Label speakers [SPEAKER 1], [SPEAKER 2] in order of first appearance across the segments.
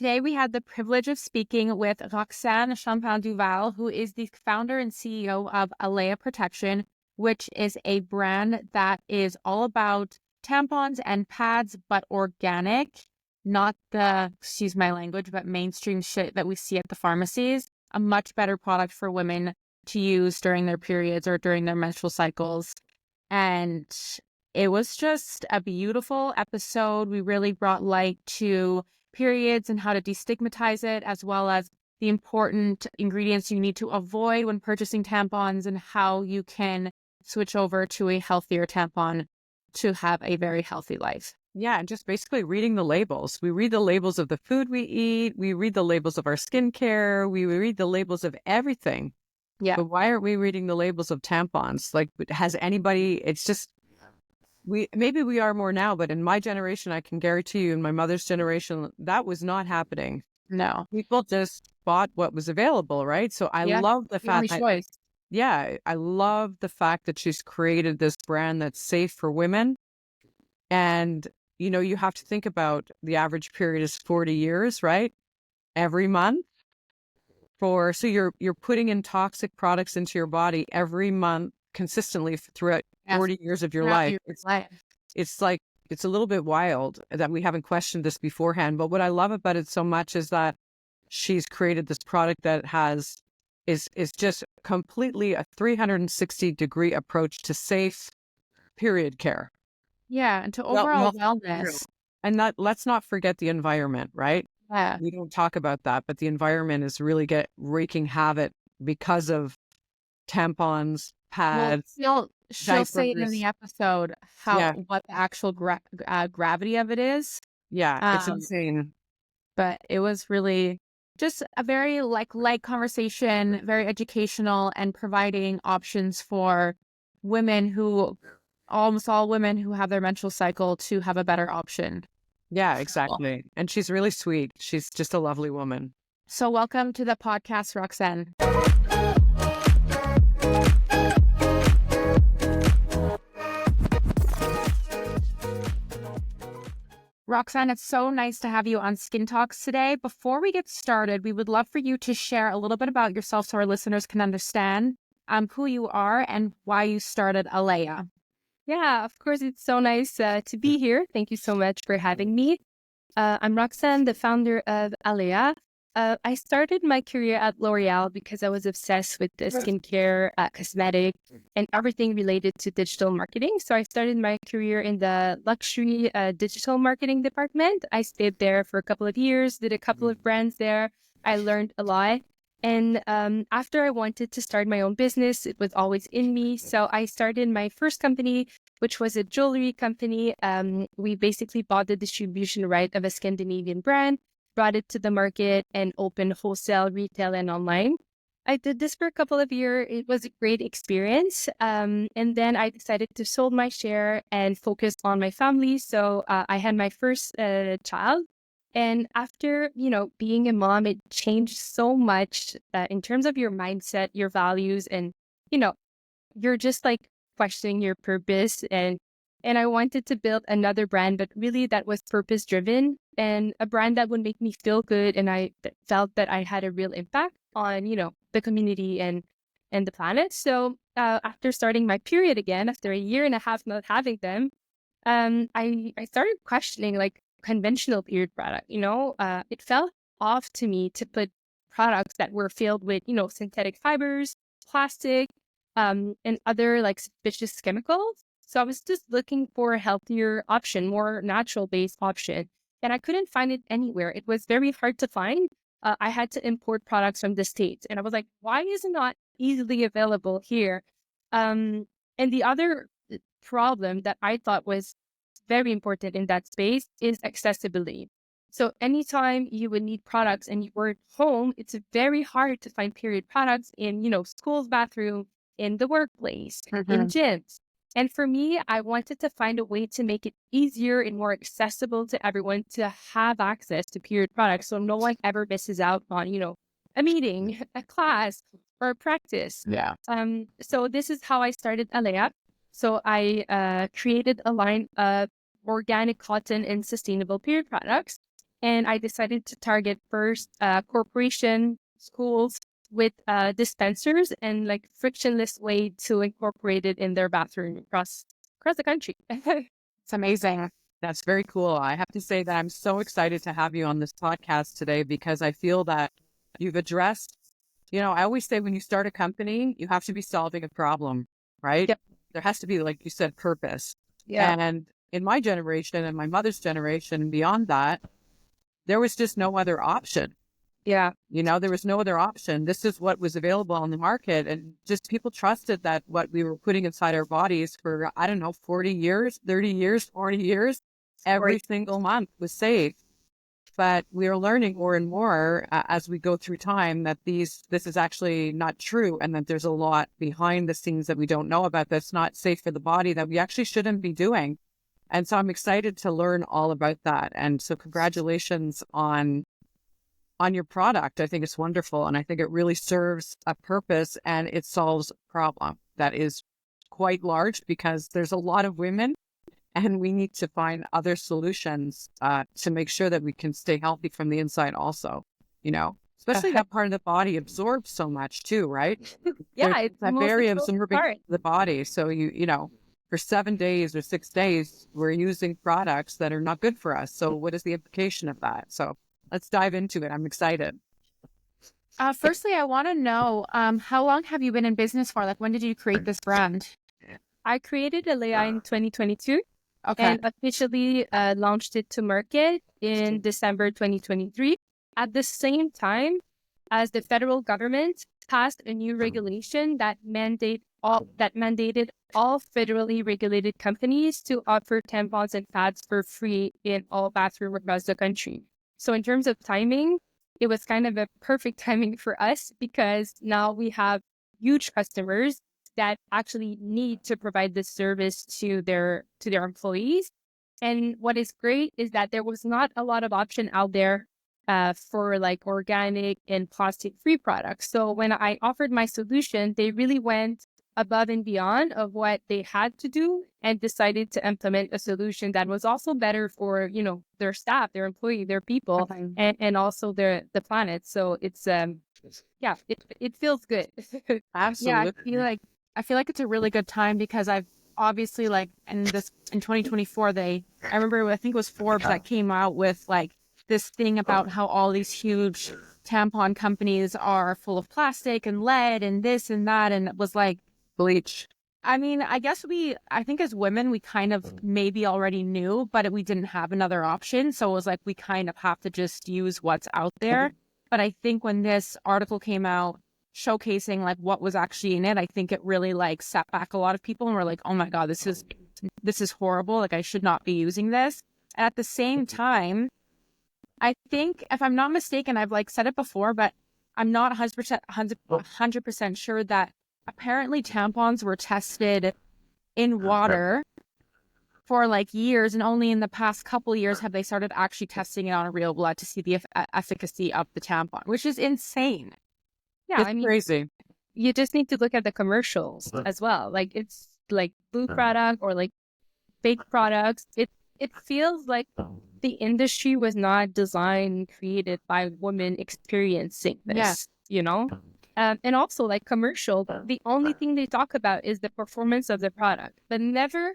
[SPEAKER 1] Today, we had the privilege of speaking with Roxane Champagne-Duval, who is the founder and CEO of Alea Protection, which is a brand that is all about tampons and pads, but organic, not the, excuse my language, but mainstream shit that we see at the pharmacies. A much better product for women to use during their periods or during their menstrual cycles. And it was just a beautiful episode. We really brought light to periods and how to destigmatize it, as well as the important ingredients you need to avoid when purchasing tampons and how you can switch over to a healthier tampon to have a very healthy life.
[SPEAKER 2] Yeah, and just basically reading the labels. We read the labels of the food we eat. We read the labels of our skincare. We read the labels of everything.
[SPEAKER 1] Yeah.
[SPEAKER 2] But why aren't we reading the labels of tampons? Like, has anybody, it's just, maybe we are more now, but in my generation, I can guarantee you, in my mother's generation, that was not happening.
[SPEAKER 1] No.
[SPEAKER 2] People just bought what was available, right? So I love the fact that, I love the fact that she's created this brand that's safe for women. And, you have to think about the average period is 40 years, right? Every month. So you're putting in toxic products into your body every month consistently throughout 40 years of your life. It's like, it's a little bit wild that we haven't questioned this beforehand. But what I love about it so much is that she's created this product that is just completely a 360-degree approach to safe period care.
[SPEAKER 1] Yeah, and to overall wellness.
[SPEAKER 2] And let's not forget the environment, right?
[SPEAKER 1] Yeah.
[SPEAKER 2] We don't talk about that, but the environment is really wreaking havoc because of tampons, pads.
[SPEAKER 1] Well, she'll say in the episode what the actual gravity of it is.
[SPEAKER 2] Yeah, it's insane.
[SPEAKER 1] But it was really just a very light conversation, very educational, and providing options for women almost all women who have their menstrual cycle to have a better option.
[SPEAKER 2] Yeah, exactly. And she's really sweet. She's just a lovely woman.
[SPEAKER 1] So welcome to the podcast, Roxane. Roxane, it's so nice to have you on Skin Talks today. Before we get started, we would love for you to share a little bit about yourself so our listeners can understand who you are and why you started Alea.
[SPEAKER 3] Yeah, of course, it's so nice to be here. Thank you so much for having me. I'm Roxane, the founder of Alea. I started my career at L'Oreal because I was obsessed with the skincare, cosmetic, and everything related to digital marketing. So I started my career in the luxury digital marketing department. I stayed there for a couple of years, did a couple of brands there. I learned a lot. And after I wanted to start my own business, it was always in me. So I started my first company, which was a jewelry company. We basically bought the distribution right of a Scandinavian brand, brought it to the market, and opened wholesale, retail, and online. I did this for a couple of years. It was a great experience. And then I decided to sold my share and focus on my family. So I had my first child. And after, being a mom, it changed so much in terms of your mindset, your values, and, you're just like questioning your purpose. And I wanted to build another brand, but really that was purpose driven and a brand that would make me feel good. And I felt that I had a real impact on, the community and the planet. So after starting my period again, after a year and a half not having them, I started questioning conventional period product. It felt off to me to put products that were filled with, synthetic fibers, plastic, and other suspicious chemicals. So I was just looking for a healthier option, more natural based option. And I couldn't find it anywhere. It was very hard to find. I had to import products from the States. And I was like, why is it not easily available here? And the other problem that I thought was very important in that space is accessibility. So anytime you would need products and you were at home, it's very hard to find period products in, school's bathroom, in the workplace, in gyms. And for me, I wanted to find a way to make it easier and more accessible to everyone to have access to period products. So no one ever misses out on, a meeting, a class, or a practice.
[SPEAKER 1] Yeah.
[SPEAKER 3] So this is how I started Alea. So I created a line of organic cotton and sustainable period products. And I decided to target first corporation schools with dispensers and like frictionless way to incorporate it in their bathroom across the country.
[SPEAKER 1] It's amazing.
[SPEAKER 2] That's very cool. I have to say that I'm so excited to have you on this podcast today because I feel that you've addressed, I always say when you start a company, you have to be solving a problem, right?
[SPEAKER 3] Yep.
[SPEAKER 2] There has to be, like you said, purpose.
[SPEAKER 3] Yeah.
[SPEAKER 2] And in my generation and my mother's generation and beyond that, there was just no other option.
[SPEAKER 3] Yeah.
[SPEAKER 2] There was no other option. This is what was available on the market. And just people trusted that what we were putting inside our bodies for, 40 years, 30 years, 40 years, every single month was safe. But we are learning more and more as we go through time that this is actually not true. And that there's a lot behind the scenes that we don't know about that's not safe for the body that we actually shouldn't be doing. And so I'm excited to learn all about that. And so congratulations on your product. I think it's wonderful. And I think it really serves a purpose and it solves a problem that is quite large because there's a lot of women and we need to find other solutions to make sure that we can stay healthy from the inside also, especially that part of the body absorbs so much too, right?
[SPEAKER 3] Yeah. It's
[SPEAKER 2] that very absorbing part of the body. So for 7 days or 6 days, we're using products that are not good for us. So what is the implication of that? So let's dive into it. I'm excited.
[SPEAKER 3] Firstly, I want to know, how long have you been in business for? Like, when did you create this brand? I created Alea in 2022 and officially launched it to market in December 2023. At the same time as the federal government passed a new regulation that mandated all federally regulated companies to offer tampons and pads for free in all bathrooms across the country. So in terms of timing, it was kind of a perfect timing for us because now we have huge customers that actually need to provide this service to their employees. And what is great is that there was not a lot of option out there for like organic and plastic-free products. So when I offered my solution, they really went above and beyond of what they had to do and decided to implement a solution that was also better for, their staff, their employee, their people, and also the planet. So it's it feels good.
[SPEAKER 2] Absolutely.
[SPEAKER 1] Yeah, I feel like it's a really good time because I've obviously in 2024 I remember I think it was Forbes that came out with this thing about how all these huge tampon companies are full of plastic and lead and this and that, and it was like
[SPEAKER 2] bleach.
[SPEAKER 1] I mean, I think as women, we kind of maybe already knew, but we didn't have another option. So it was like, we kind of have to just use what's out there. But I think when this article came out showcasing what was actually in it, I think it really set back a lot of people and were like, oh my God, this is horrible. I should not be using this. And at the same time, I think if I'm not mistaken, I've said it before, but I'm not 100% sure that apparently tampons were tested in water for years, and only in the past couple years have they started actually testing it on real blood to see the efficacy of the tampon, which is insane.
[SPEAKER 3] Yeah,
[SPEAKER 2] it's crazy.
[SPEAKER 3] You just need to look at the commercials as well. It's blue product or fake products. It feels like the industry was not designed and created by women experiencing this, and also commercial, the only thing they talk about is the performance of the product, but never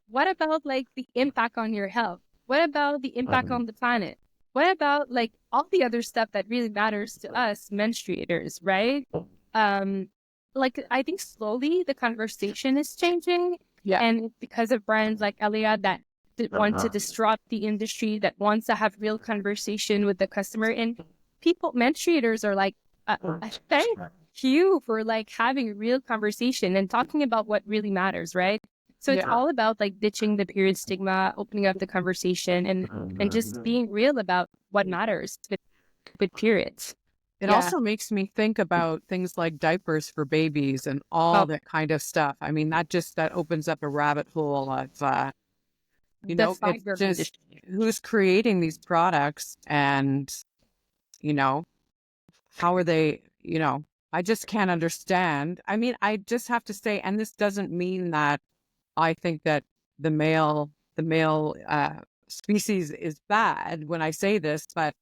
[SPEAKER 3] what about the impact on your health? What about the impact on the planet? What about all the other stuff that really matters to us menstruators, right? I think slowly the conversation is changing.
[SPEAKER 1] Yeah.
[SPEAKER 3] And because of brands like Alea that want to disrupt the industry, that wants to have real conversation with the customer, and menstruators are thank you for having real conversation and talking about what really matters, right? So it's all about ditching the period stigma, opening up the conversation, and just being real about what matters with periods.
[SPEAKER 2] It also makes me think about things like diapers for babies and all that kind of stuff. I mean, that opens up a rabbit hole of it's just who's creating these products and how are they, I just can't understand. I mean, I just have to say, and this doesn't mean that I think that the male species is bad when I say this, but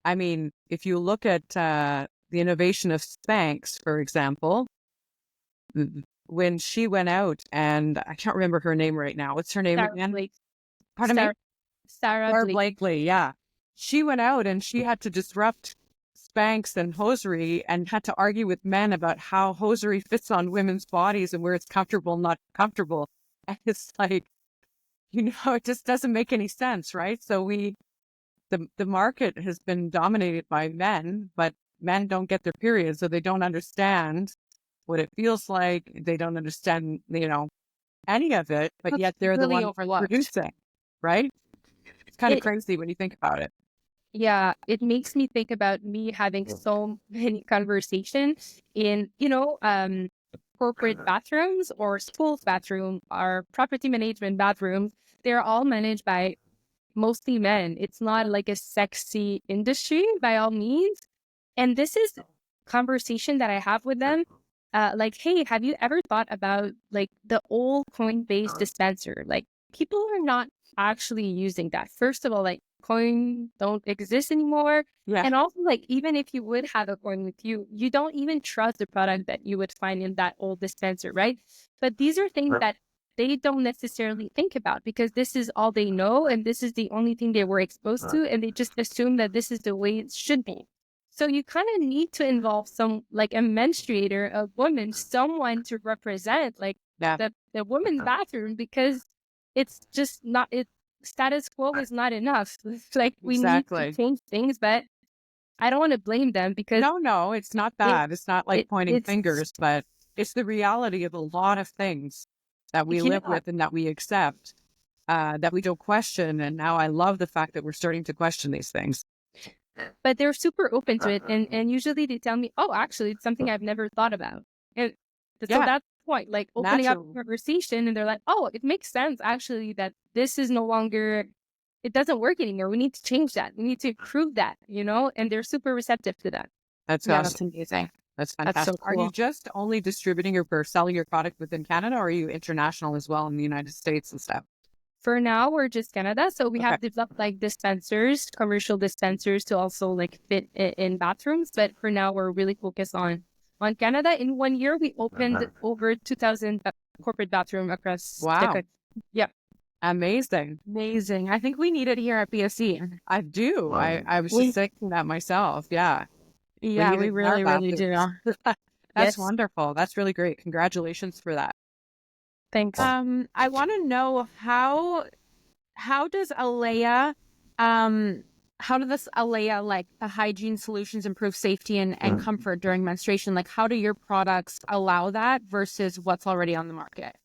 [SPEAKER 2] I mean, if you look at the innovation of Spanx, for example, when she went out, and I can't remember her name right now. What's her name
[SPEAKER 3] Sarah
[SPEAKER 2] again?
[SPEAKER 3] Blake.
[SPEAKER 2] Pardon me?
[SPEAKER 3] Sarah
[SPEAKER 2] Blakely, yeah. She went out and she had to disrupt Spanx and hosiery and had to argue with men about how hosiery fits on women's bodies and where it's comfortable, not comfortable. And it's like, it just doesn't make any sense, right? So the market has been dominated by men, but men don't get their periods, so they don't understand what it feels like. They don't understand, any of it, but yet they're the ones producing, right? It's kind of crazy when you think about it.
[SPEAKER 3] Yeah, it makes me think about me having so many conversations in, corporate bathrooms or schools bathroom or property management bathrooms. They're all managed by mostly men. It's not like a sexy industry by all means. And this is conversation that I have with them. Like, hey, have you ever thought about like the old coin-based dispenser? Like people are not actually using that. First of all, like coin don't exist anymore.
[SPEAKER 2] Yeah.
[SPEAKER 3] And also like even if you would have a coin with you, you don't even trust the product that you would find in that old dispenser, right? But these are things that they don't necessarily think about because this is all they know and this is the only thing they were exposed to, and they just assume that this is the way it should be. So you kind of need to involve some like a menstruator, a woman, someone to represent like the women's bathroom, because it's just not, it status quo is not enough. It's like we need to change things, but I don't want to blame them because
[SPEAKER 2] no, it's not that. It's not like pointing fingers, but it's the reality of a lot of things that we live with and that we accept, that we don't question. And now I love the fact that we're starting to question these things.
[SPEAKER 3] But they're super open to it. And usually they tell me, oh, actually, it's something I've never thought about. And so that's the point, like opening up conversation, and they're like, oh, it makes sense actually that this is no longer, it doesn't work anymore. We need to change that. We need to improve that, and they're super receptive to that.
[SPEAKER 2] That's awesome. That's amazing. That's fantastic. That's so cool. Are you just only distributing or selling your product within Canada, or are you international as well in the United States and stuff?
[SPEAKER 3] For now, we're just Canada. So we have developed like dispensers, commercial dispensers to also like fit in bathrooms. But for now, we're really focused on Canada. In 1 year, we opened over 2,000 corporate bathroom across the country. Yeah.
[SPEAKER 2] Amazing.
[SPEAKER 1] I think we need it here at BSC.
[SPEAKER 2] I do. I was just thinking that myself. Yeah.
[SPEAKER 1] Yeah, we really, really do.
[SPEAKER 2] That's wonderful. That's really great. Congratulations for that.
[SPEAKER 3] Thanks.
[SPEAKER 1] I want to know how does Alea, like the hygiene solutions improve safety and comfort during menstruation? Like how do your products allow that versus what's already on the market?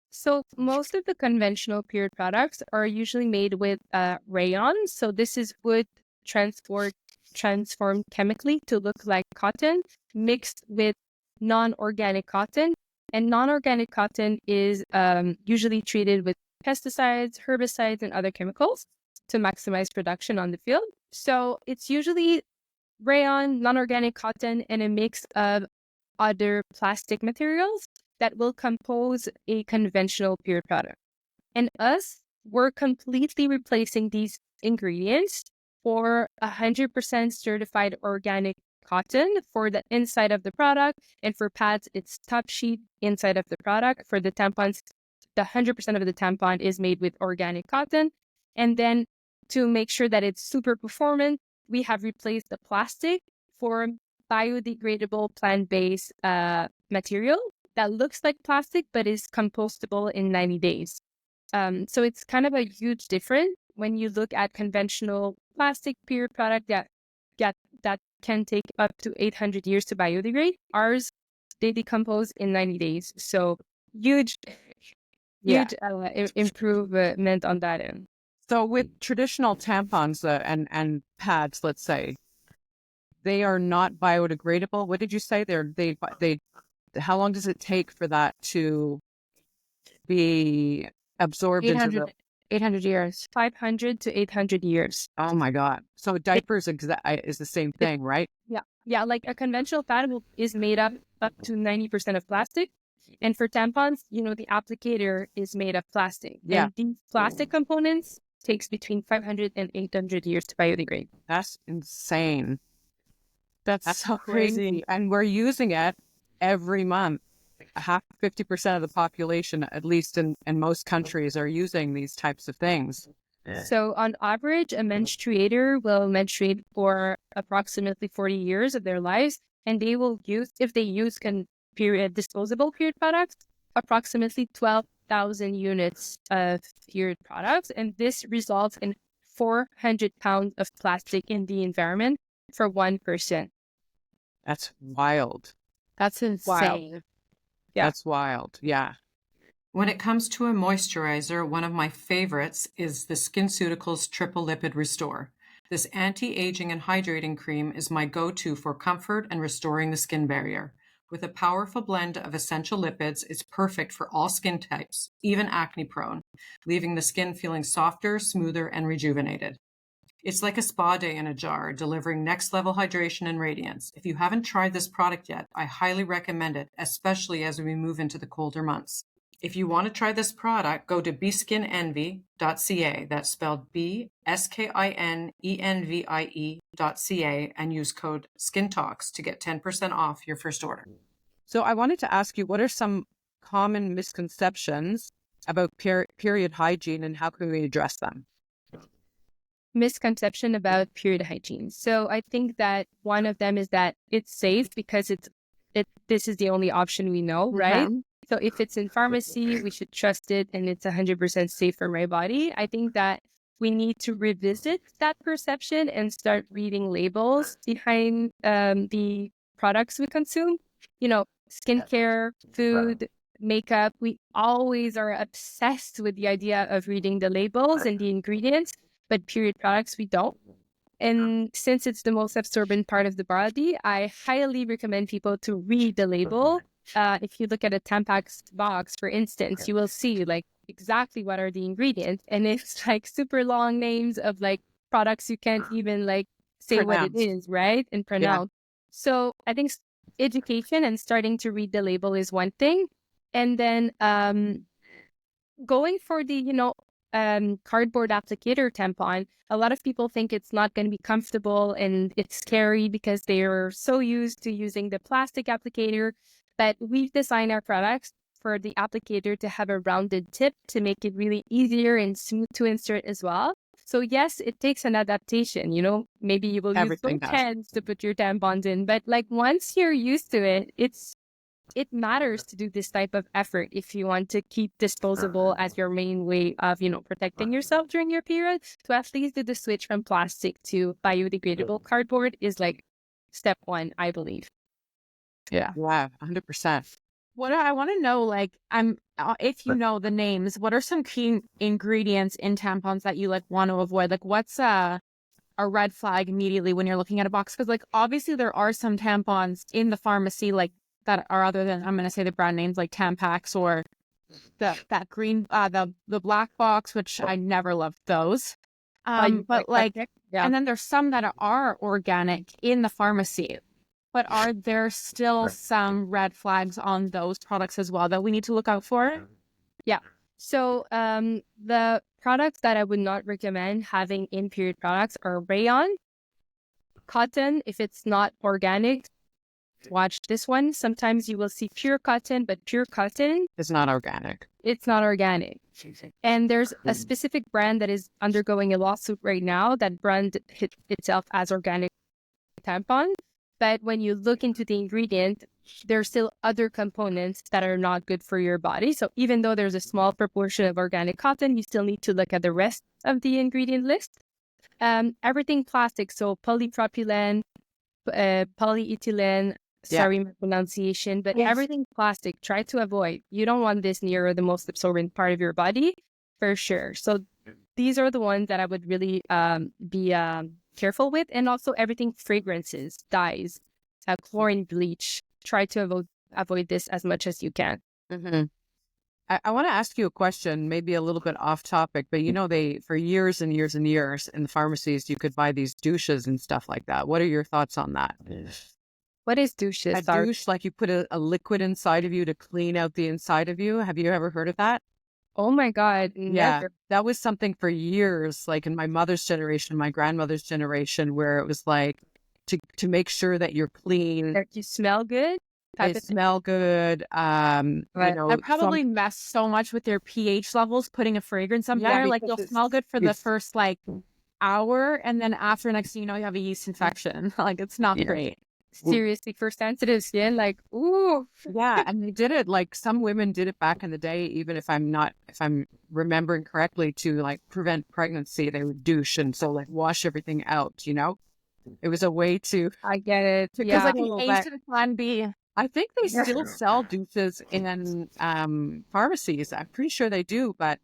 [SPEAKER 3] So most of the conventional period products are usually made with rayon. So this is wood transformed chemically to look like cotton mixed with non-organic cotton. And non-organic cotton is usually treated with pesticides, herbicides, and other chemicals to maximize production on the field. So it's usually rayon, non-organic cotton, and a mix of other plastic materials that will compose a conventional period product. And we're completely replacing these ingredients for 100% certified organic cotton for the inside of the product, and for pads it's top sheet inside of the product. For the tampons, the 100% of the tampon is made with organic cotton. And then to make sure that it's super performant, we have replaced the plastic for biodegradable plant-based material that looks like plastic but is compostable in 90 days. So it's kind of a huge difference when you look at conventional plastic period product that can take up to 800 years to biodegrade. Ours, they decompose in 90 days. So huge improvement on that end.
[SPEAKER 2] So with traditional tampons and pads, let's say, they are not biodegradable. What did you say? They how long does it take for that to be absorbed
[SPEAKER 1] 800 years.
[SPEAKER 3] 500 to 800 years.
[SPEAKER 2] Oh my God. So diapers is the same thing, right?
[SPEAKER 3] Yeah. Yeah. Like a conventional pad is made up to 90% of plastic. And for tampons, the applicator is made of plastic.
[SPEAKER 2] Yeah.
[SPEAKER 3] And these plastic components takes between 500 and 800 years to biodegrade.
[SPEAKER 2] That's insane.
[SPEAKER 1] That's so crazy.
[SPEAKER 2] And we're using it every month. 50% of the population, at least in most countries, are using these types of things.
[SPEAKER 3] So on average, a menstruator will menstruate for approximately 40 years of their lives, and they will use, if they use disposable period products, approximately 12,000 units of period products. And this results in 400 pounds of plastic in the environment for one person.
[SPEAKER 2] That's wild.
[SPEAKER 1] That's insane.
[SPEAKER 3] Wild.
[SPEAKER 2] Yeah. That's wild. Yeah.
[SPEAKER 4] When it comes to a moisturizer, one of my favorites is the SkinCeuticals Triple Lipid Restore. This anti-aging and hydrating cream is my go-to for comfort and restoring the skin barrier. With a powerful blend of essential lipids, it's perfect for all skin types, even acne-prone, leaving the skin feeling softer, smoother, and rejuvenated. It's like a spa day in a jar, delivering next-level hydration and radiance. If you haven't tried this product yet, I highly recommend it, especially as we move into the colder months. If you want to try this product, go to beskinenvie.ca, that's spelled BSKINENVIE.ca, and use code SKINTALKS to get 10% off your first order.
[SPEAKER 2] So I wanted to ask you, what are some common misconceptions about period hygiene, and how can we address them?
[SPEAKER 3] Misconception about period hygiene. So I think that one of them is that it's safe because this is the only option we know, right? So if it's in pharmacy, we should trust it and it's 100% safe for my body. I think that we need to revisit that perception and start reading labels behind the products we consume. You know, skincare, food, makeup, we always are obsessed with the idea of reading the labels and the ingredients, but period products, we don't. And since it's the most absorbent part of the body, I highly recommend people to read the label. If you look at a Tampax box, for instance, you will see like exactly what are the ingredients. And it's like super long names of like products you can't even like say what it is, right? And pronounce. Yeah. So I think education and starting to read the label is one thing. And then going for the, cardboard applicator tampon, a lot of people think it's not going to be comfortable and it's scary because they're so used to using the plastic applicator. But we've designed our products for the applicator to have a rounded tip to make it really easier and smooth to insert as well. So yes, it takes an adaptation. Maybe you will use both hands to put your tampons in, but like once you're used to it, it matters to do this type of effort if you want to keep disposable as your main way of, protecting yourself during your period. To at least do the switch from plastic to biodegradable cardboard is like step one, I believe.
[SPEAKER 2] Yeah. Wow. 100%.
[SPEAKER 1] What I want to know, like, if you know the names, what are some key ingredients in tampons that you like want to avoid? Like, what's a red flag immediately when you're looking at a box? Because like obviously there are some tampons in the pharmacy like that are other than, I'm going to say the brand names like Tampax or that green the black box, which I never loved those. But like, yeah. And then there's some that are organic in the pharmacy. But are there still some red flags on those products as well that we need to look out for?
[SPEAKER 3] Yeah. So the products that I would not recommend having in period products are rayon, cotton. If it's not organic, watch this one. Sometimes you will see pure cotton, but pure cotton
[SPEAKER 2] is not organic.
[SPEAKER 3] It's not organic. And there's a specific brand that is undergoing a lawsuit right now. That brand hit itself as organic tampon. But when you look into the ingredient, there's still other components that are not good for your body. So even though there's a small proportion of organic cotton, you still need to look at the rest of the ingredient list. Everything plastic, so polypropylene, polyethylene, sorry my pronunciation, but everything plastic, try to avoid. You don't want this near the most absorbent part of your body, for sure. So these are the ones that I would really be careful with. And also everything fragrances, dyes, chlorine bleach. Try to avoid this as much as you can.
[SPEAKER 2] Mm-hmm. I want to ask you a question, maybe a little bit off topic, but for years and years and years in the pharmacies, you could buy these douches and stuff like that. What are your thoughts on that?
[SPEAKER 3] What is douches?
[SPEAKER 2] A douche, like you put a liquid inside of you to clean out the inside of you. Have you ever heard of that?
[SPEAKER 3] Oh my God.
[SPEAKER 2] Yeah,
[SPEAKER 3] Never.
[SPEAKER 2] that was something for years, like in my mother's generation, my grandmother's generation, where it was like to make sure that you're clean,
[SPEAKER 3] That you smell good.
[SPEAKER 2] they smell good.
[SPEAKER 1] But I probably mess so much with your pH levels putting a fragrance on there. Like you'll smell good for the first like hour, and then after, next thing you know, you have a yeast infection. Like it's not great.
[SPEAKER 3] Seriously, for sensitive skin, like, ooh.
[SPEAKER 2] Yeah, and they did it, like some women did it back in the day, even if I'm remembering correctly, to like prevent pregnancy, they would douche and so like wash everything out, you know? It was a way to
[SPEAKER 3] I get it.
[SPEAKER 1] Because like the ancient plan B.
[SPEAKER 2] I think they still sell douches in pharmacies. I'm pretty sure they do, but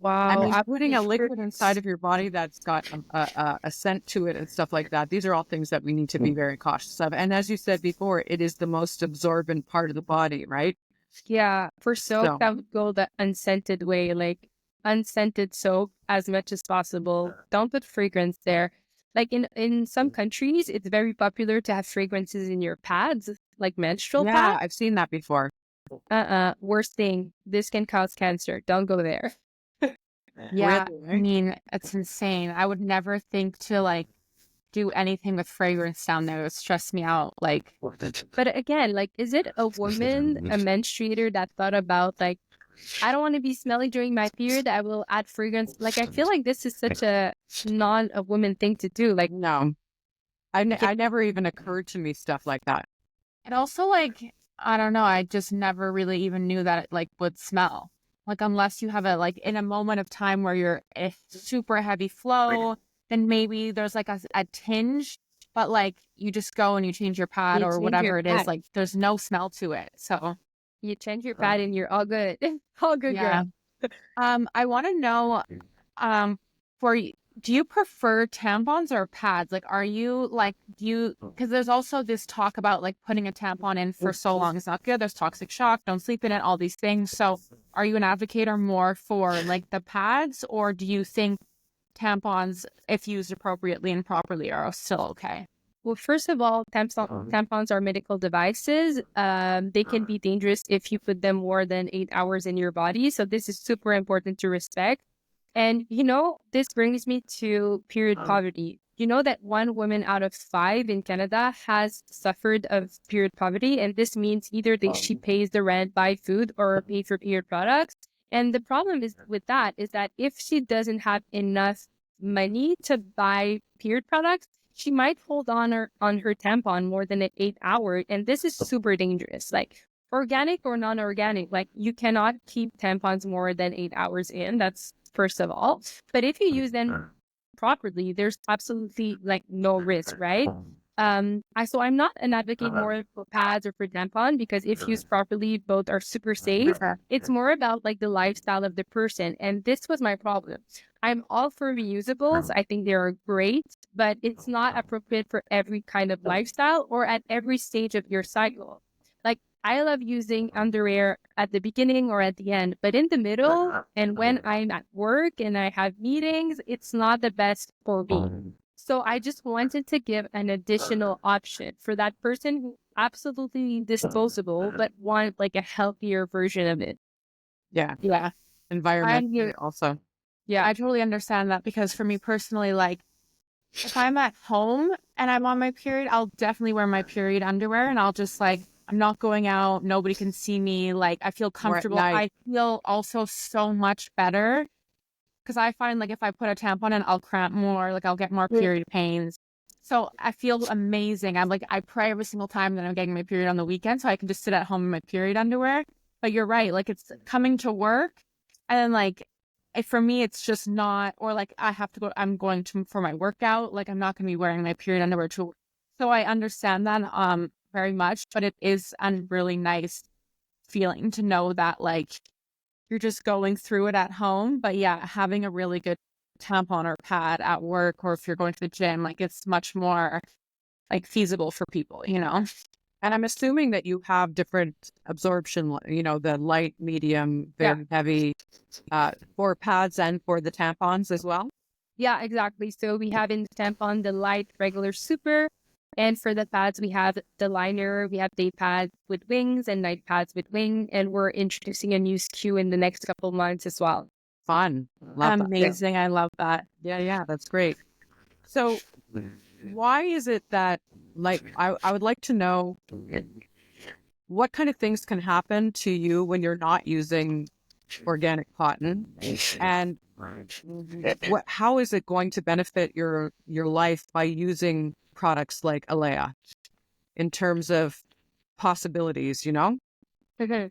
[SPEAKER 3] Wow.
[SPEAKER 2] I mean, putting a liquid inside of your body that's got a scent to it and stuff like that. These are all things that we need to be very cautious of. And as you said before, it is the most absorbent part of the body, right?
[SPEAKER 3] Yeah. For soap, that would go the unscented way, like unscented soap as much as possible. Don't put fragrance there. Like in some countries, it's very popular to have fragrances in your pads, like menstrual pads.
[SPEAKER 2] Yeah, I've seen that before.
[SPEAKER 3] Worst thing. This can cause cancer. Don't go there.
[SPEAKER 1] Yeah, I mean, it's insane. I would never think to like do anything with fragrance down there. It would stress me out. Like,
[SPEAKER 3] but again, like, is it a woman, a menstruator that thought about like, I don't want to be smelly during my period, I will add fragrance? Like, I feel like this is such a woman thing to do. Like,
[SPEAKER 2] no, I never even occurred to me stuff like that.
[SPEAKER 1] And also, like, I don't know, I just never really even knew that it like would smell. Like, unless you have like in a moment of time where you're a super heavy flow, then maybe there's like a tinge, but like you just go and you change your pad or whatever it is, like there's no smell to it. So
[SPEAKER 3] you change your pad and you're all good. All good,
[SPEAKER 1] yeah. Girl. I want to know, for you, do you prefer tampons or pads? Like, are you like, because there's also this talk about like putting a tampon in for so long is not good. There's toxic shock, don't sleep in it, all these things. So are you an advocate or more for like the pads, or do you think tampons, if used appropriately and properly, are still okay?
[SPEAKER 3] Well, first of all, tampons are medical devices. They can be dangerous if you put them more than 8 hours in your body. So this is super important to respect. And, you know, this brings me to period poverty. You know that 1 woman out of 5 in Canada has suffered of period poverty. And this means either she pays the rent, buy food, or pay for period products. And the problem is with that is that if she doesn't have enough money to buy period products, she might hold on her tampon more than 8 hours. And this is super dangerous. Like, organic or non-organic, like you cannot keep tampons more than 8 hours in. That's first of all. But if you use them properly, there's absolutely like no risk, right? So I'm not an advocate more for pads or for tampon, because if used properly, both are super safe. It's more about like the lifestyle of the person. And this was my problem. I'm all for reusables. I think they are great, but it's not appropriate for every kind of lifestyle or at every stage of your cycle. Like, I love using underwear at the beginning or at the end, but in the middle and when I'm at work and I have meetings, it's not the best for me. So I just wanted to give an additional option for that person who absolutely disposable, but want like a healthier version of it.
[SPEAKER 2] Yeah.
[SPEAKER 1] Yeah.
[SPEAKER 2] Environment also.
[SPEAKER 1] Yeah, I totally understand that, because for me personally, like if I'm at home and I'm on my period, I'll definitely wear my period underwear, and I'll just like, I'm not going out, nobody can see me, like I feel comfortable. I feel also so much better, because I find like if I put a tampon in, I'll cramp more, like I'll get more period pains. So I feel amazing. I'm like, I pray every single time that I'm getting my period on the weekend so I can just sit at home in my period underwear. But you're right, like it's coming to work and then like, for me, it's just not, or like I have to go, I'm going to for my workout, like I'm not going to be wearing my period underwear to. So I understand that very much, but it is a really nice feeling to know that like you're just going through it at home. But yeah, having a really good tampon or pad at work, or if you're going to the gym, like it's much more like feasible for people, you know?
[SPEAKER 2] And I'm assuming that you have different absorption, you know, the light, medium, very heavy, for pads and for the tampons as well.
[SPEAKER 3] Yeah, exactly. So we have in the tampon the light, regular, super. And for the pads, we have the liner, we have day pads with wings and night pads with wing, and we're introducing a new SKU in the next couple months as well.
[SPEAKER 2] Fun. Love
[SPEAKER 1] Amazing.
[SPEAKER 2] That.
[SPEAKER 1] I love that.
[SPEAKER 2] Yeah, that's great. So why is it that, like, I would like to know what kind of things can happen to you when you're not using organic cotton, and how is it going to benefit your life by using products like Alea in terms of possibilities, you know?
[SPEAKER 3] Okay.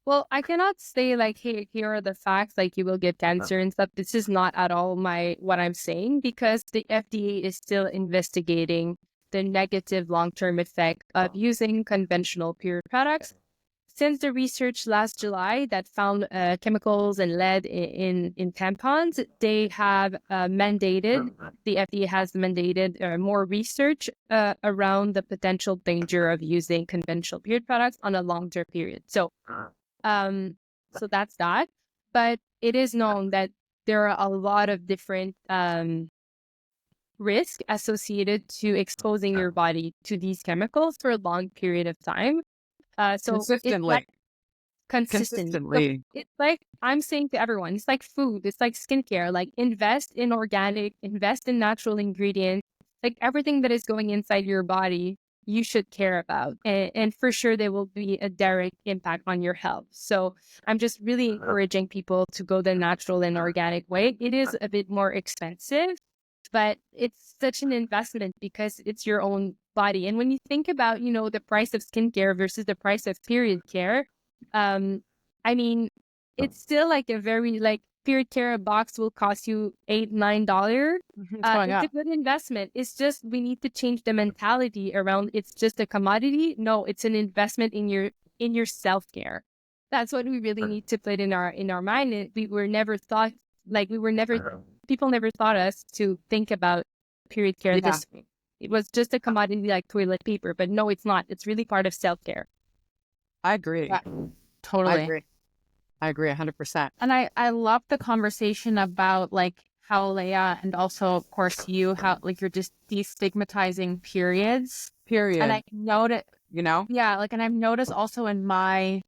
[SPEAKER 3] Well, I cannot say like, hey, here are the facts, like you will get cancer and stuff. This is not at all what I'm saying, because the FDA is still investigating the negative long-term effect of using conventional period products. Since the research last July that found chemicals and lead in tampons, they have mandated, the FDA has mandated more research around the potential danger of using conventional period products on a long-term period. So that's that. But it is known that there are a lot of different risks associated to exposing your body to these chemicals for a long period of time. So it's like consistently. So it's like I'm saying to everyone, it's like food, it's like skincare, like invest in organic, invest in natural ingredients, like everything that is going inside your body, you should care about. And for sure, there will be a direct impact on your health. So I'm just really encouraging people to go the natural and organic way. It is a bit more expensive, but it's such an investment because it's your own body. And when you think about, the price of skincare versus the price of period care, I mean, it's still like a very period care box will cost you $8-9. It's a good investment. It's just we need to change the mentality around it's just a commodity. No, it's an investment in your self-care. That's what we really need to put in our mind. We were never thought people never thought us to think about period care this way. It was just a commodity like toilet paper, but no, it's not. It's really part of self-care.
[SPEAKER 2] I agree.
[SPEAKER 1] Yeah, totally.
[SPEAKER 2] I agree 100%.
[SPEAKER 1] And I love the conversation about like how Alea and also of course you, how like you're just destigmatizing periods. And I noticed, and I've noticed also in my,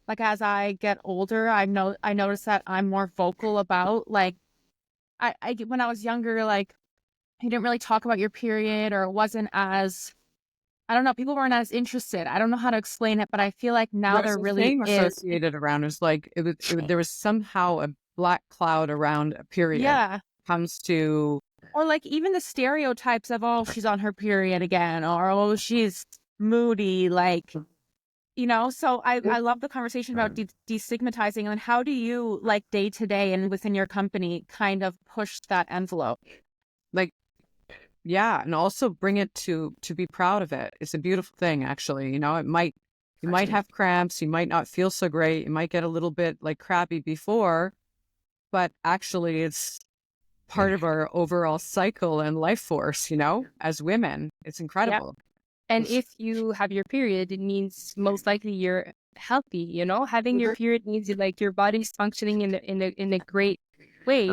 [SPEAKER 1] like as I get older, I noticed that I'm more vocal about like, I when I was younger, like you didn't really talk about your period, or it wasn't as, I don't know, people weren't as interested. I don't know how to explain it, but I feel like now there really is
[SPEAKER 2] associated around. It's like there was somehow a black cloud around a period.
[SPEAKER 1] Yeah,
[SPEAKER 2] comes to,
[SPEAKER 1] or like even the stereotypes of, oh, she's on her period again, or oh, she's moody, like, So I love the conversation about destigmatizing. And how do you like day to day and within your company kind of push that envelope?
[SPEAKER 2] Like, yeah, and also bring it to be proud of it. It's a beautiful thing, actually. You might have cramps, you might not feel so great, you might get a little bit like crappy before, but actually it's part of our overall cycle and life force, as women. It's incredible.
[SPEAKER 3] Yep. And if you have your period, it means most likely you're healthy, having your period means like your body's functioning in a great way.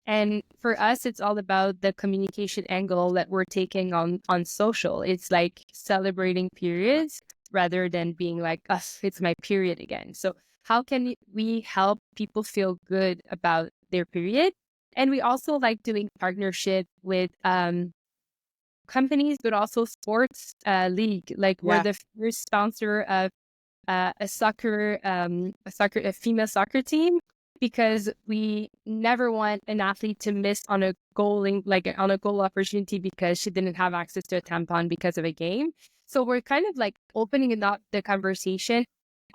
[SPEAKER 3] And for us, it's all about the communication angle that we're taking on social. It's like celebrating periods rather than being like, it's my period again. So how can we help people feel good about their period? And we also like doing partnership with companies, but also sports league. Like we're the first sponsor of a female soccer team, because we never want an athlete to miss on a goal opportunity because she didn't have access to a tampon because of a game. So we're kind of like opening up the conversation.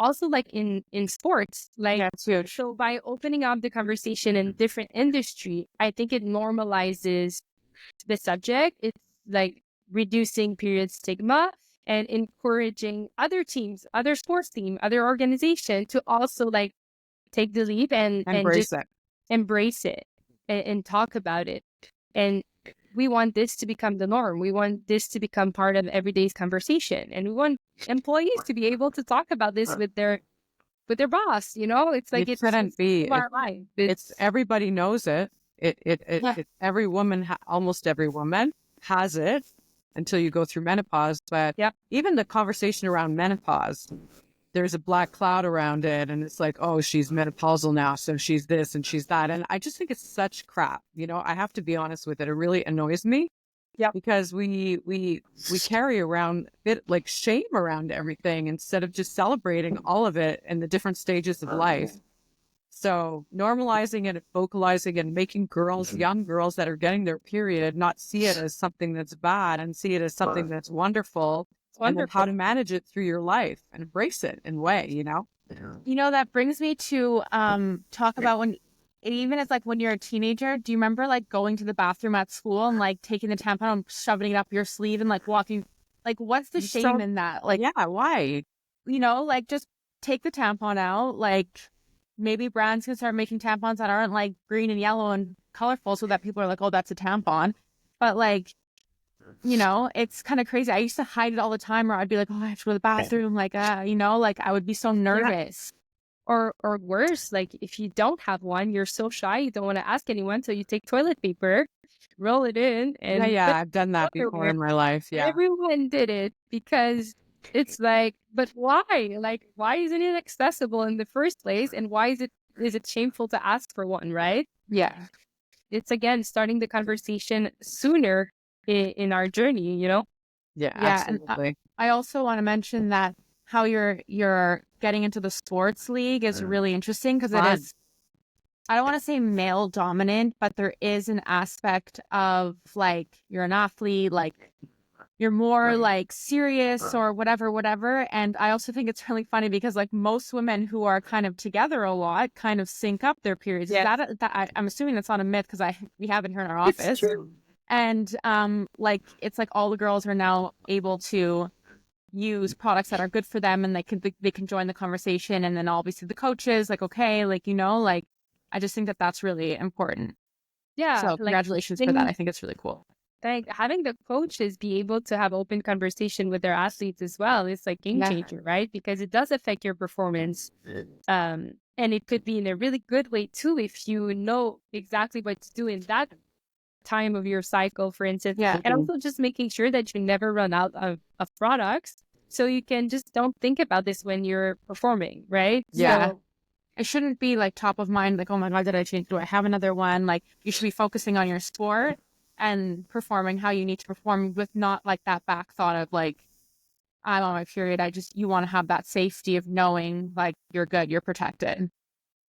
[SPEAKER 3] Also, like in sports,
[SPEAKER 1] it's huge.
[SPEAKER 3] So by opening up the conversation in different industry, I think it normalizes the subject. It's like reducing period stigma and encouraging other teams, other sports team, other organization to also like take the leap and just embrace it and talk about it. And we want this to become the norm. We want this to become part of everyday's conversation. And we want employees to be able to talk about this with their boss. It's like
[SPEAKER 2] it shouldn't be.
[SPEAKER 3] It's
[SPEAKER 2] everybody knows it. Every woman, almost every woman has it. until you go through menopause. But even the conversation around menopause, there's a black cloud around it. And it's like, oh, she's menopausal now, so she's this and she's that. And I just think it's such crap. You know, I have to be honest with it. It really annoys me. Yeah, because we carry around a bit like shame around everything instead of just celebrating all of it and the different stages of life. So normalizing it and vocalizing and making young girls that are getting their period, not see it as something that's bad and see it as something that's wonderful. And then how to manage it through your life and embrace it in a way, you know?
[SPEAKER 1] You know, that brings me to talk about when, even as like when you're a teenager, do you remember like going to the bathroom at school and like taking the tampon and shoving it up your sleeve and like walking, like what's the shame in that? Like,
[SPEAKER 2] yeah, why?
[SPEAKER 1] You know, like just take the tampon out. Like maybe brands can start making tampons that aren't like green and yellow and colorful so that people are like, oh, that's a tampon. But like, you know, it's kind of crazy. I used to hide it all the time, or I'd be like, oh, I have to go to the bathroom. Like, you know, like I would be so nervous.
[SPEAKER 3] Or worse, like if you don't have one, you're so shy, you don't want to ask anyone. So you take toilet paper, roll it in. And
[SPEAKER 2] yeah, I've done that before in my life. Yeah.
[SPEAKER 3] Everyone did it because it's like, but why? Like, why isn't it accessible in the first place? And why is it shameful to ask for one, right?
[SPEAKER 1] Yeah.
[SPEAKER 3] It's again, starting the conversation sooner in our journey, you know?
[SPEAKER 2] Yeah, absolutely.
[SPEAKER 1] And I also want to mention that how you're getting into the sports league is really interesting because it is, I don't want to say male dominant, but there is an aspect of like you're an athlete, like you're more like serious or whatever. And I also think it's really funny because like most women who are kind of together a lot kind of sync up their periods.
[SPEAKER 3] Yeah.
[SPEAKER 1] I'm assuming that's not a myth because we have it here in our office.
[SPEAKER 3] It's true.
[SPEAKER 1] And like it's like all the girls are now able to use products that are good for them, and they can join the conversation. And then obviously the coaches like, okay, like, you know, like I just think that that's really important.
[SPEAKER 3] Yeah.
[SPEAKER 1] So congratulations for that. I think it's really cool.
[SPEAKER 3] Having the coaches be able to have open conversation with their athletes as well, it's like game changer, right? Because it does affect your performance. And it could be in a really good way too, if you know exactly what to do in that time of your cycle, for instance.
[SPEAKER 1] Yeah.
[SPEAKER 3] And also just making sure that you never run out of products. So you can just don't think about this when you're performing, right?
[SPEAKER 1] Yeah.
[SPEAKER 3] So,
[SPEAKER 1] it shouldn't be like top of mind, like, oh my God, did I change? Do I have another one? Like you should be focusing on your sport and performing how you need to perform with not like that back thought of like, I'm on my period. You want to have that safety of knowing like you're good, you're protected.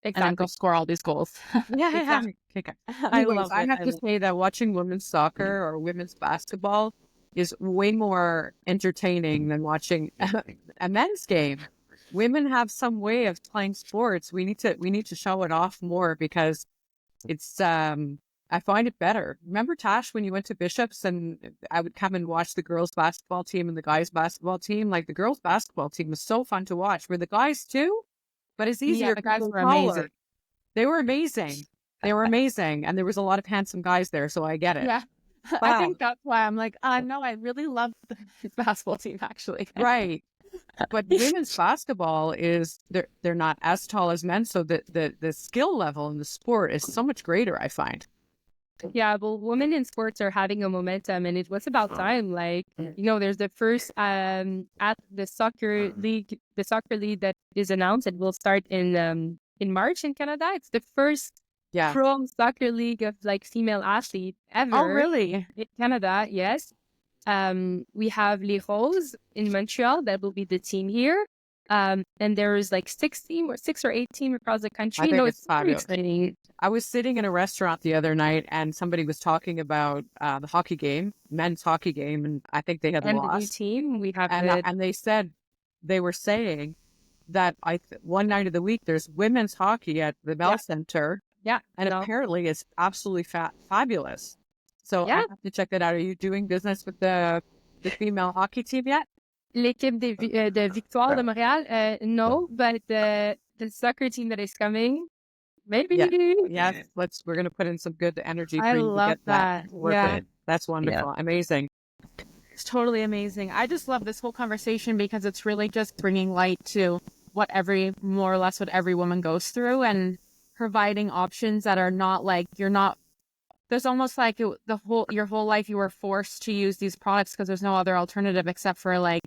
[SPEAKER 1] Exactly. And then go score all these goals.
[SPEAKER 2] Yeah, exactly. I have to say that watching women's soccer or women's basketball is way more entertaining than watching a men's game. Women have some way of playing sports. We need to show it off more because it's I find it better. Remember, Tash, when you went to Bishop's and I would come and watch the girls' basketball team and the guys' basketball team? Like the girls' basketball team was so fun to watch. Were the guys too? But it's easier.
[SPEAKER 1] Yeah, the guys were amazing.
[SPEAKER 2] They were amazing. They were amazing. And there was a lot of handsome guys there, so I get it.
[SPEAKER 1] Yeah. Wow. I think that's why I'm like, no, I really love the basketball team, actually.
[SPEAKER 2] Right. But women's basketball is, they're not as tall as men, so the skill level in the sport is so much greater, I find.
[SPEAKER 3] Yeah, well, women in sports are having a momentum, and it was about time. Like, you know, there's the first at the soccer league that is announced. It will start in March in Canada. It's the first pro soccer league of like female athlete ever.
[SPEAKER 1] Oh, really?
[SPEAKER 3] In Canada, yes. We have Les Roses in Montreal. That will be the team here. And there's like 6 or 8 teams across the country.
[SPEAKER 2] I think it's
[SPEAKER 3] fabulous.
[SPEAKER 2] Exciting. I was sitting in a restaurant the other night and somebody was talking about the hockey game, men's hockey game, and I think they had
[SPEAKER 3] and
[SPEAKER 2] lost.
[SPEAKER 3] The new team we have,
[SPEAKER 2] and they were saying that one night of the week there's women's hockey at the Bell Center.
[SPEAKER 3] Yeah,
[SPEAKER 2] and apparently it's absolutely fabulous. So I have to check that out. Are you doing business with the female hockey team yet?
[SPEAKER 3] L'équipe de Victoire de Montréal, no, but the soccer team that is coming, maybe.
[SPEAKER 2] Yes, we're going to put in some good energy for
[SPEAKER 1] I
[SPEAKER 2] you to
[SPEAKER 1] love
[SPEAKER 2] get that.
[SPEAKER 1] Yeah.
[SPEAKER 2] That's wonderful. Yeah. Amazing.
[SPEAKER 1] It's totally amazing. I just love this whole conversation because it's really just bringing light to more or less what every woman goes through and providing options that are not like, there's almost like your whole life you were forced to use these products because there's no other alternative except for like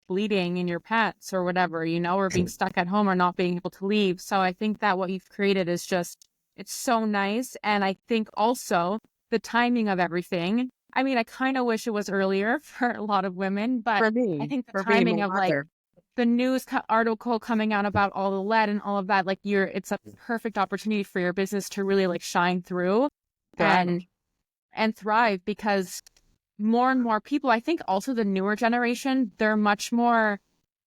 [SPEAKER 1] bleeding in your pants or whatever, or being stuck at home or not being able to leave. So I think that what you've created is just, it's so nice. And I think also the timing of everything. I mean, I kind of wish it was earlier for a lot of women, but I think the timing of like the news article coming out about all the lead and all of that, like it's a perfect opportunity for your business to really like shine through and thrive, because more and more people, I think also the newer generation, they're much more,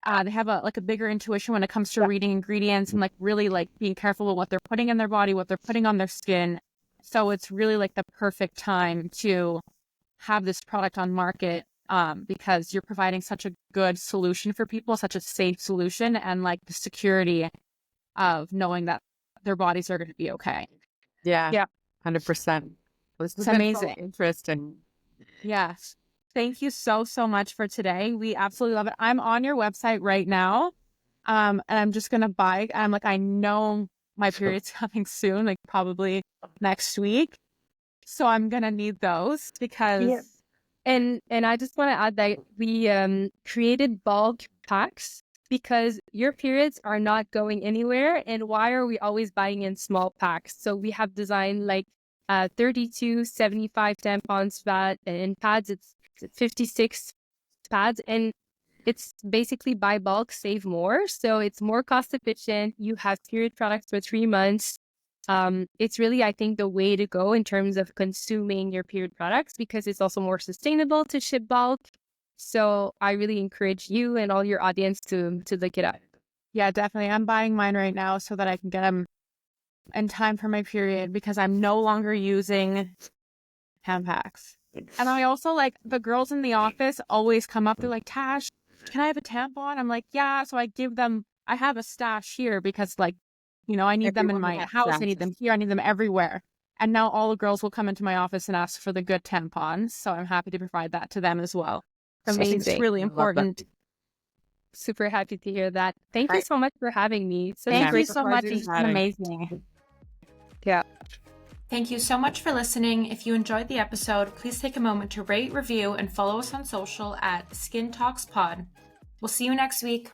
[SPEAKER 1] they have a bigger intuition when it comes to reading ingredients and like really like being careful with what they're putting in their body, what they're putting on their skin. So it's really like the perfect time to have this product on market, because you're providing such a good solution for people, such a safe solution, and like the security of knowing that their bodies are going to be okay.
[SPEAKER 2] Yeah. 100%.
[SPEAKER 1] It's amazing.
[SPEAKER 2] So interesting.
[SPEAKER 1] Yes. Thank you so much for today. We absolutely love it. I'm on your website right now. And I'm just going to buy, I know my period's coming soon, like probably next week. So I'm going to need those because.
[SPEAKER 3] And I just want to add that we created bulk packs because your periods are not going anywhere. And why are we always buying in small packs? So we have designed like 32, 75 tampons and pads. It's 56 pads. And it's basically buy bulk, save more. So it's more cost efficient. You have period products for 3 months. It's really, I think, the way to go in terms of consuming your period products, because it's also more sustainable to ship bulk. So I really encourage you and all your audience to look it up.
[SPEAKER 1] Yeah, definitely. I'm buying mine right now so that I can get them in time for my period, because I'm no longer using Tampax. And I also, like, the girls in the office always come up, they're like, Tash, can I have a tampon? I'm like, yeah. So I give them, I have a stash here because, like, I need them in my house. I need them here. I need them everywhere. And now all the girls will come into my office and ask for the good tampons. So I'm happy to provide that to them as well.
[SPEAKER 3] Amazing.
[SPEAKER 1] It's really important.
[SPEAKER 3] Super happy to hear that. Thank you so much for having me.
[SPEAKER 1] Thank you so much. It's been amazing.
[SPEAKER 3] Yeah.
[SPEAKER 5] Thank you so much for listening. If you enjoyed the episode, please take a moment to rate, review, and follow us on social at Skin Talks Pod. We'll see you next week.